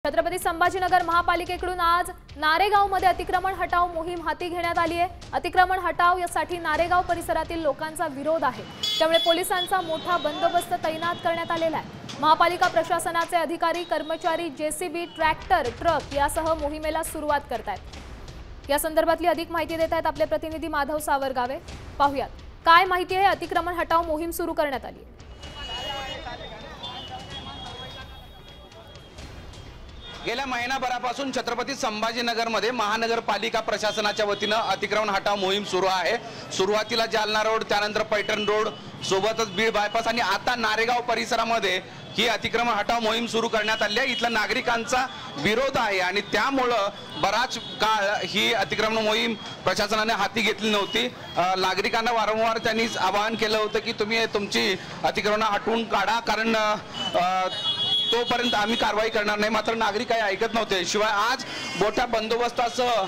छत्रपती संभाजीनगर महापालिकेकडून आज नारेगावमध्ये अतिक्रमण हटाव मोहीम हाती घेण्यात आली आहे। अतिक्रमण हटाव यासाठी नारेगाव परिसरातील लोकांचा विरोध आहे, त्यामुळे पोलिसांचा मोठा बंदोबस्त तैनात करण्यात आलेला आहे। महापालिका प्रशासनाचे अधिकारी कर्मचारी जेसीबी ट्रॅक्टर ट्रक यासह मोहिमेला सुरुवात करतात। या संदर्भातली अधिक माहिती देत आहेत आपले प्रतिनिधी माधव सावरगावे। पाहूयात काय माहिती आहे। अतिक्रमण हटाव मोहीम सुरू करण्यात आली आहे। गेल्या महिनाभरापासून छत्रपती संभाजीनगरमध्ये महानगरपालिका प्रशासनाच्या वतीने अतिक्रमण हटाव मोहीम सुरू आहे। सुरुवातीला जालना रोड, त्यानंतर पैठण रोड, सोबतच बीड बायपास आणि आता नारेगाव परिसरामध्ये ही अतिक्रमण हटाव मोहीम सुरू करण्यात आली आहे। इथल्या नागरिकांचा विरोध आहे आणि त्यामुळे बराच काळ ही अतिक्रमण मोहीम प्रशासनाने हाती घेतली नव्हती। नागरिकांना वारंवार त्यांनी आवाहन केलं होतं की तुम्ही तुमची अतिक्रमण हटवून काढा, कारण तोपर्यंत आम्ही कारवाई करणार नाही। मात्र नागरिक काही ऐकत नव्हते। शिवाय आज मोठ्या बंदोबस्तासह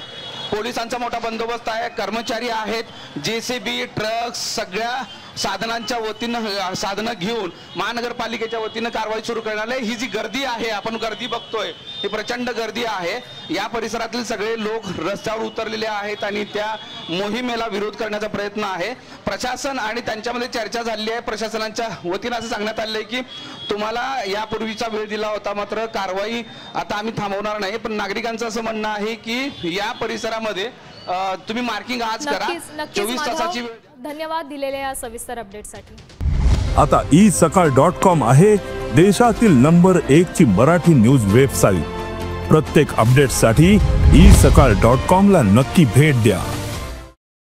पोलिसांचा मोठा बंदोबस्त आहे, कर्मचारी आहेत, जेसीबी ट्रक सगळ्या साधनांच्या वतीने साधनं घेऊन महानगरपालिकेच्या वतीने कारवाई सुरू करणार आहे। ही जी गर्दी आहे, आपण गर्दी बघतोय, ही प्रचंड गर्दी आहे। या परिसरातील सगळे लोक रस्त्यावर उतरलेले आहेत आणि त्या मोहिमेला विरोध करण्याचा प्रयत्न आहे। प्रशासन आणि त्यांच्यामध्ये चर्चा झाली आहे। प्रशासनाच्या वतीने असं सांगण्यात आले आहे की तुम्हाला यापूर्वीचा वेळ दिला होता, मात्र कारवाई आता आम्ही थांबवणार नाही। पण नागरिकांचं असं म्हणणं आहे की या परिसरामध्ये तुम्ही मार्किंग आज करा। 24 तासाची वेळ। धन्यवाद दिलेल्या या सविस्तर अपडेटसाठी। आता isakal.com आहे देशातील नंबर 1 ची मराठी न्यूज वेबसाईट। प्रत्येक अपडेटसाठी isakal.com ला नक्की भेट द्या।